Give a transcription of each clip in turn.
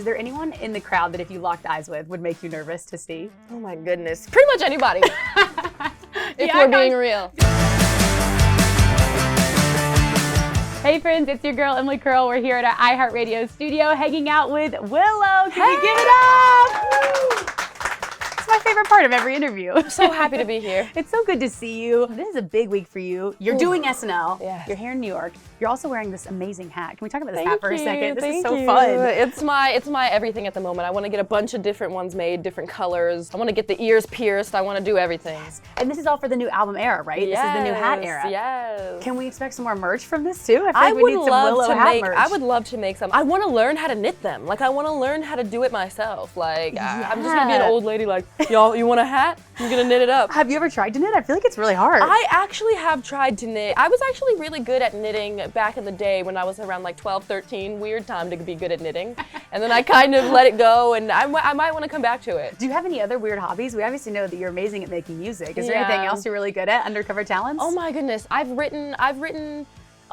Is there anyone in the crowd that if you locked eyes with would make you nervous to see? Oh my goodness. Pretty much anybody. If we're being real. Hey friends, it's your girl Emily Curl. We're here at our iHeartRadio studio hanging out with Willow. Can we give it up? It's my favorite part of every interview. I'm so happy to be here. It's so good to see you. This is a big week for you. You're doing SNL. Yes. You're here in New York. You're also wearing this amazing hat. Can we talk about this Thank hat for a you, second? This is thank so you. fun. It's my everything at the moment. I want to get a bunch of different ones made, different colors. I want to get the ears pierced. I want to do everything. Yes. And this is all for the new album era, right? Yes, this is the new hat era. Yes. Can we expect some more merch from this too? I feel like I we would need some love Willow to hat make. merch. I would love to make some. I want to learn how to knit them. Like I want to learn how to do it myself. Like I'm just gonna be an old lady. Like y'all, you want a hat? I'm gonna knit it up. Have you ever tried to knit? I feel like it's really hard. I actually have tried to knit. I was actually really good at knitting back in the day when I was around like 12, 13. Weird time to be good at knitting. And then I kind of let it go, and I might want to come back to it. Do you have any other weird hobbies? We obviously know that you're amazing at making music. Is there Yeah. anything else you're really good at? Undercover talents? Oh my goodness, I've written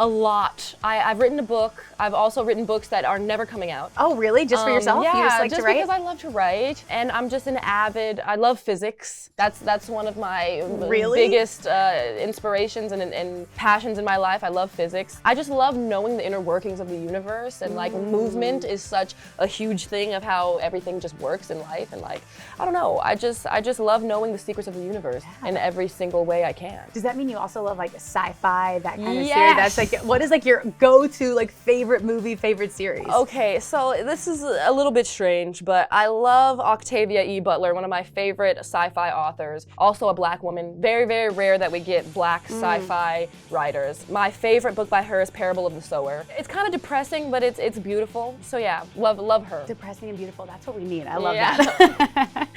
a lot. I've written a book. I've also written books that are never coming out. Oh, really? Just for yourself? Yeah, You just like to write? because I love to write, and I'm just I love physics. That's one of my biggest inspirations and passions in my life. I love physics. I just love knowing the inner workings of the universe, and like movement is such a huge thing of how everything just works in life, and like, I don't know, I just love knowing the secrets of the universe in every single way I can. Does that mean you also love like sci-fi, that kind of Yes. series? That's like, what is like your go-to like favorite movie, favorite series? Okay, so this is a little bit strange, but I love Octavia E. Butler, one of my favorite sci-fi authors. Also a black woman. Very, very rare that we get black sci-fi writers. My favorite book by her is Parable of the Sower. It's kind of depressing, but it's beautiful. So yeah, love her. Depressing and beautiful. That's what we need. I love Yeah. that.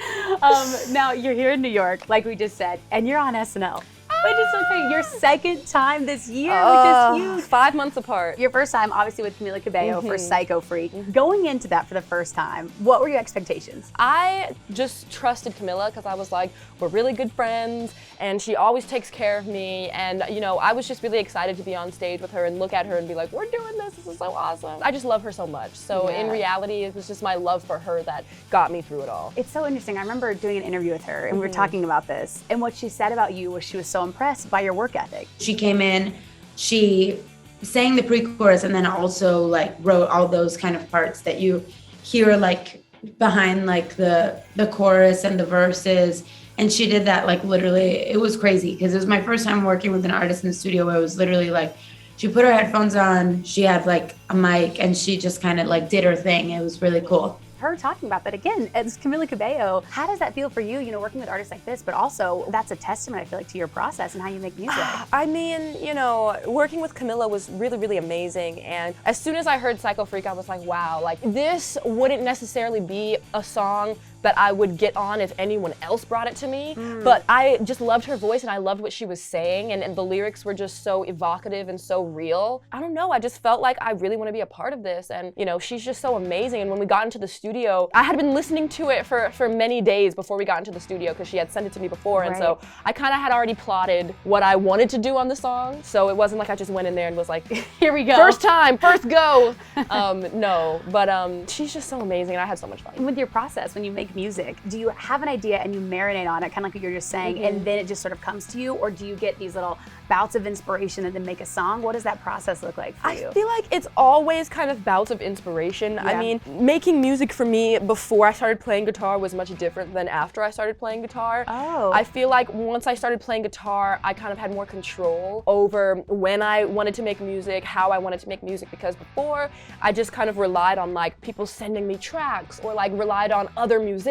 Now you're here in New York, like we just said, and you're on SNL. Which is so great. Your second time this year, which is huge. 5 months apart. Your first time, obviously, with Camila Cabello for Psycho Freak. Going into that for the first time, what were your expectations? I just trusted Camila because I was like, we're really good friends, and she always takes care of me, and you know, I was just really excited to be on stage with her and look at her and be like, we're doing this is so awesome. I just love her so much. So in reality, it was just my love for her that got me through it all. It's so interesting. I remember doing an interview with her, and we were talking about this, and what she said about you was she was so impressed by your work ethic. She came in, she sang the pre-chorus, and then also like wrote all those kind of parts that you hear like behind like the chorus and the verses. And she did that like literally, it was crazy because it was my first time working with an artist in the studio where it was literally like, she put her headphones on, she had like a mic, and she just kind of like did her thing. It was really cool. Her talking about that again as Camila Cabello, how does that feel for you, working with artists like this, but also that's a testament, I feel like, to your process and how you make music. I mean, working with Camila was really, really amazing, and as soon as I heard Psycho Freak, I was like, wow, like this wouldn't necessarily be a song that I would get on if anyone else brought it to me, but I just loved her voice and I loved what she was saying, and the lyrics were just so evocative and so real. I don't know, I just felt like I really want to be a part of this, and she's just so amazing. And when we got into the studio, I had been listening to it for many days before we got into the studio because she had sent it to me before, and so I kind of had already plotted what I wanted to do on the song, so it wasn't like I just went in there and was like, here we go. First time, first go. No, but she's just so amazing and I had so much fun. With your process, when you make music, do you have an idea and you marinate on it, kind of like what you're just saying, and then it just sort of comes to you, or do you get these little bouts of inspiration and then make a song? What does that process look like for you? I feel like it's always kind of bouts of inspiration. I mean, making music for me before I started playing guitar was much different than after I started playing guitar. I feel like once I started playing guitar, I kind of had more control over when I wanted to make music, how I wanted to make music, because before I just kind of relied on like people sending me tracks, or like relied on other musicians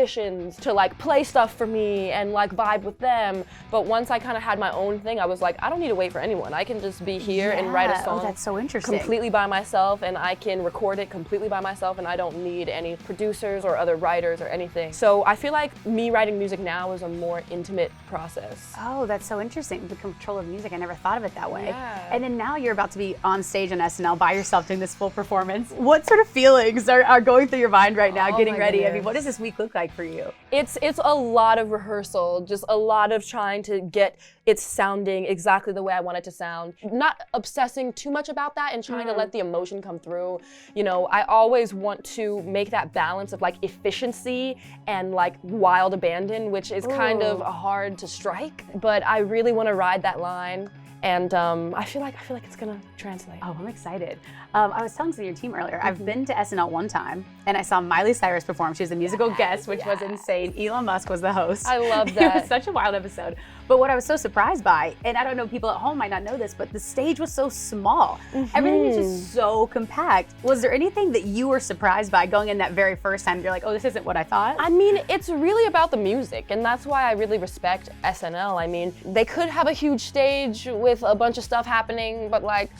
to like play stuff for me and like vibe with them. But once I kind of had my own thing, I was like, I don't need to wait for anyone. I can just be here and write a song that's so interesting. completely by myself, and I can record it completely by myself, and I don't need any producers or other writers or anything. So I feel like me writing music now is a more intimate process. Oh, that's so interesting. The control of music, I never thought of it that way. Yeah. And then now you're about to be on stage on SNL by yourself doing this full performance. What sort of feelings are going through your mind right now, getting ready? Goodness. I mean, what does this week look like for you? It's a lot of rehearsal, just a lot of trying to get it sounding exactly the the way I want it to sound. Not obsessing too much about that and trying to let the emotion come through. You know, I always want to make that balance of like efficiency and like wild abandon, which is kind of hard to strike, but I really want to ride that line. And I feel like it's gonna translate. Oh, I'm excited. I was telling some of your team earlier, I've been to SNL one time and I saw Miley Cyrus perform. She was a musical guest, which was insane. Elon Musk was the host. I love It that. was such a wild episode. But what I was so surprised by, and I don't know, people at home might not know this, but the stage was so small. Everything is just so compact. Was there anything that you were surprised by going in that very first time? You're like, oh, this isn't what I thought? I mean, it's really about the music, and that's why I really respect SNL. I mean, they could have a huge stage with a bunch of stuff happening, but like,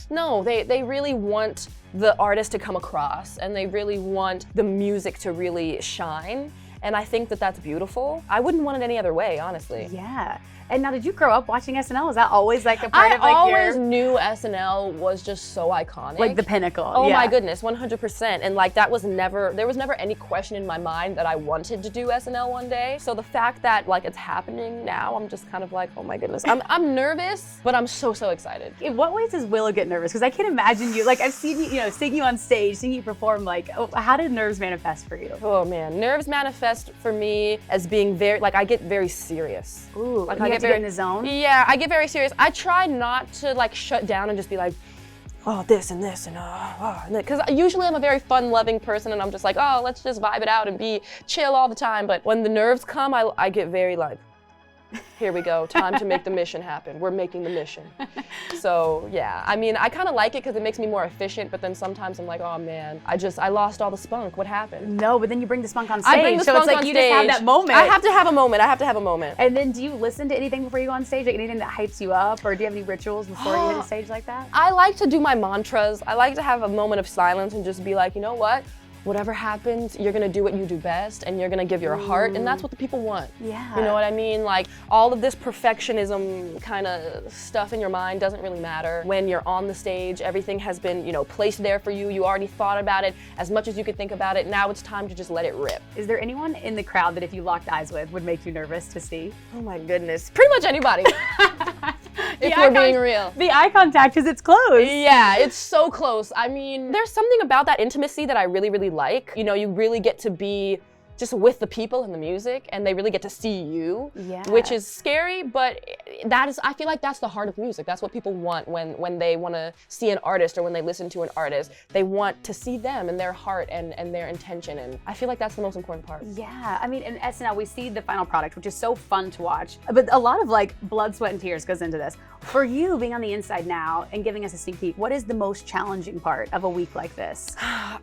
no, they really want the artist to come across, and they really want the music to really shine. And I think that that's beautiful. I wouldn't want it any other way, honestly. Yeah. And now, did you grow up watching SNL? Was that always like a part of like I always knew SNL was just so iconic. like the pinnacle? Oh my goodness, 100%. And like that was never, there was never any question in my mind that I wanted to do SNL one day. So the fact that like it's happening now, I'm just kind of like, oh my goodness. I'm nervous, but I'm so excited. In what ways does Willow get nervous? Because I can't imagine you, like I've seen you, seeing you on stage, seeing you perform, like, how did nerves manifest for you? Oh man, nerves manifest for me as being very, like I get very serious. Ooh, like I get in the zone? Yeah, I get very serious. I try not to like shut down and just be like, oh, this and this and because usually I'm a very fun-loving person and I'm just like, oh, let's just vibe it out and be chill all the time. But when the nerves come, I get very like, here we go, time to make the mission happen. We're making the mission. So yeah, I mean, I kind of like it because it makes me more efficient, but then sometimes I'm like, oh man, I lost all the spunk. What happened? No, but then you bring the spunk on stage. I bring the so spunk it's like on you stage. just have that moment. I have to have a moment. And then do you listen to anything before you go on stage? Like anything that hypes you up? Or do you have any rituals before you hit a stage like that? I like to do my mantras. I like to have a moment of silence and just be like, you know what? Whatever happens, you're gonna do what you do best and you're gonna give your heart, and that's what the people want. Yeah. You know what I mean? Like all of this perfectionism kind of stuff in your mind doesn't really matter. When you're on the stage, everything has been, placed there for you. You already thought about it as much as you could think about it. Now it's time to just let it rip. Is there anyone in the crowd that if you locked eyes with would make you nervous to see? Oh my goodness. Pretty much anybody. If we're being real. The eye contact, because it's close. Yeah, it's so close. I mean, there's something about that intimacy that I really, really like. You really get to be just with the people and the music, and they really get to see you, which is scary, but I feel like that's the heart of music. That's what people want when they want to see an artist or when they listen to an artist. They want to see them and their heart and their intention, and I feel like that's the most important part. Yeah, I mean, in SNL, we see the final product, which is so fun to watch, but a lot of like blood, sweat, and tears goes into this. For you, being on the inside now and giving us a sneak peek, what is the most challenging part of a week like this?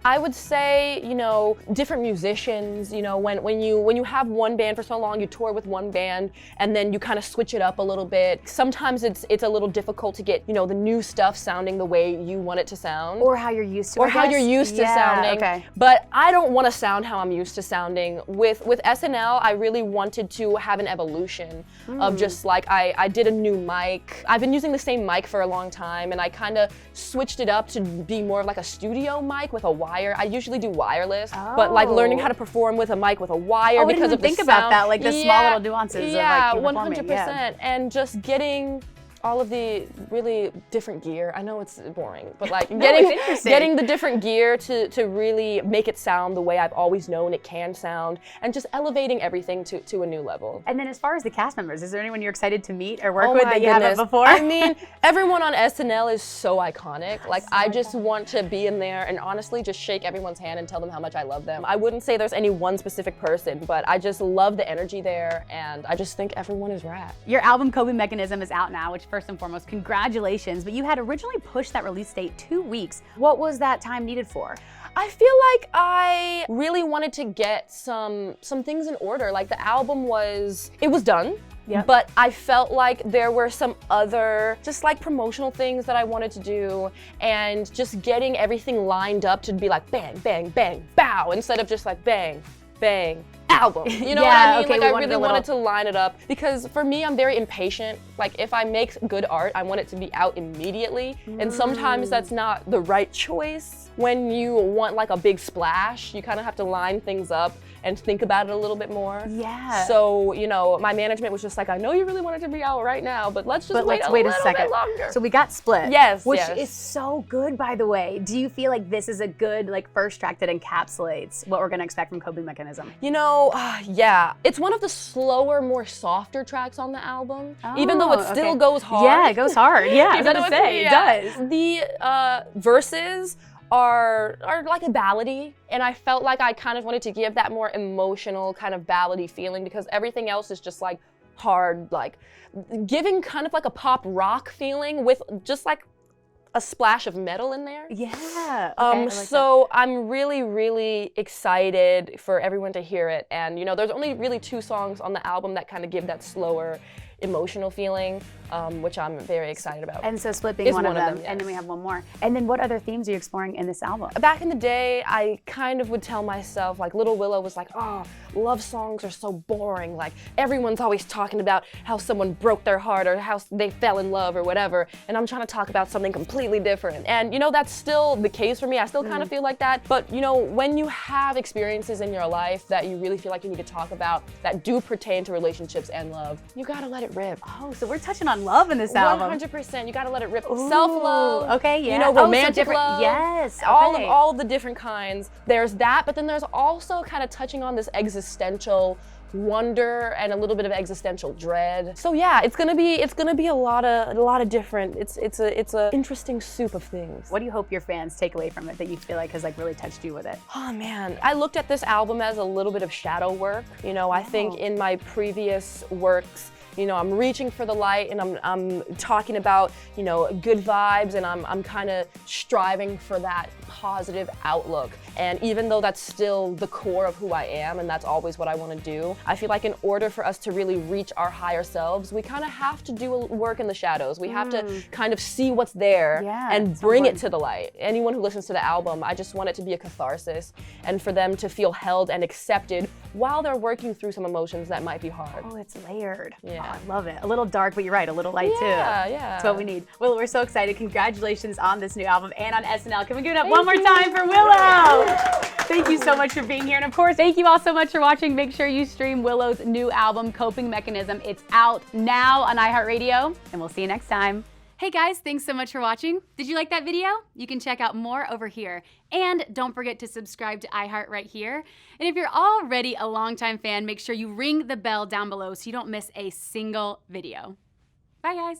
I would say, different musicians, when you have one band for so long, you tour with one band and then you kind of switch it up a little bit. Sometimes it's a little difficult to get, the new stuff sounding the way you want it to sound. Or how you're used to Or how you're used to sounding. Okay. But I don't want to sound how I'm used to sounding. With SNL, I really wanted to have an evolution of just like, I did a new mic. I've been using the same mic for a long time, and I kind of switched it up to be more of like a studio mic with a wire. I usually do wireless, but like learning how to perform with a mic with a wire because of the think sound. about that, like the small little nuances. Yeah, of like 100%, and just getting all of the really different gear. I know it's boring, but like getting the different gear to really make it sound the way I've always known it can sound, and just elevating everything to a new level. And then as far as the cast members, is there anyone you're excited to meet or work with that you haven't before? I mean, everyone on SNL is so iconic. Like I just want to be in there and honestly just shake everyone's hand and tell them how much I love them. I wouldn't say there's any one specific person, but I just love the energy there, and I just think everyone is rad. Your album Coping Mechanism is out now, which first and foremost, congratulations, but you had originally pushed that release date 2 weeks. What was that time needed for? I feel like I really wanted to get some things in order. Like the album was done. Yep. But I felt like there were some other just like promotional things that I wanted to do, and just getting everything lined up to be like bang, bang, bang, bow, instead of just like bang, bang, album. You know Yeah, what I mean? okay, Like we I really wanted a wanted to line it up because for me, I'm very impatient. Like if I make good art, I want it to be out immediately. And sometimes that's not the right choice. When you want like a big splash, you kind of have to line things up and think about it a little bit more. Yeah. So, you know, my management was just like, I know you really want it to be out right now, but let's just wait a little bit longer. So we got Split. Yes, which yes. is so good, by the way. Do you feel like this is a good like first track that encapsulates what we're gonna expect from Coping Mechanism? You know, yeah. It's one of the slower, more softer tracks on the album, even though it still goes hard. Yeah, it goes hard. Yeah, I was Even about to though say, it does. The verses are like a ballady, and I felt like I kind of wanted to give that more emotional kind of ballady feeling because everything else is just like hard, like giving kind of like a pop rock feeling with just like a splash of metal in there. Yeah. Okay, So I'm really, really excited for everyone to hear it, and you know, there's only really 2 songs on the album that kind of give that slower, emotional feeling, which I'm very excited about. And so Split being one of them, yes. and then we have one more. And then what other themes are you exploring in this album? Back in the day, I kind of would tell myself, like Little Willow was like, oh, love songs are so boring. Like everyone's always talking about how someone broke their heart or how they fell in love or whatever. And I'm trying to talk about something completely different. And you know, that's still the case for me. I still kind of feel like that. But you know, when you have experiences in your life that you really feel like you need to talk about that do pertain to relationships and love, you gotta let it rip. Oh, so we're touching on love in this album. 100%. You gotta let it rip. Self-love. Okay, yeah. You know, romantic love. Yes. Okay. All of the different kinds. There's that, but then there's also kind of touching on this existential wonder and a little bit of existential dread. So yeah, it's gonna be a lot of different. It's a interesting soup of things. What do you hope your fans take away from it that you feel like has like really touched you with it? Oh man, I looked at this album as a little bit of shadow work. You know, I think in my previous works, you know, I'm reaching for the light and I'm talking about, you know, good vibes, and I'm kind of striving for that positive outlook. And even though that's still the core of who I am and that's always what I want to do, I feel like in order for us to really reach our higher selves, we kind of have to do work in the shadows. We have to kind of see what's there and bring it to the light. Anyone who listens to the album, I just want it to be a catharsis and for them to feel held and accepted while they're working through some emotions that might be hard. Oh, it's layered. Yeah. Oh, I love it. A little dark, but you're right, a little light too. Yeah. That's what we need. Willow, we're so excited. Congratulations on this new album and on SNL. Can we give it up one more time for Willow? Thank you so much for being here. And of course, thank you all so much for watching. Make sure you stream Willow's new album, Coping Mechanism. It's out now on iHeartRadio, and we'll see you next time. Hey guys, thanks so much for watching. Did you like that video? You can check out more over here. And don't forget to subscribe to iHeart right here. And if you're already a longtime fan, make sure you ring the bell down below so you don't miss a single video. Bye guys.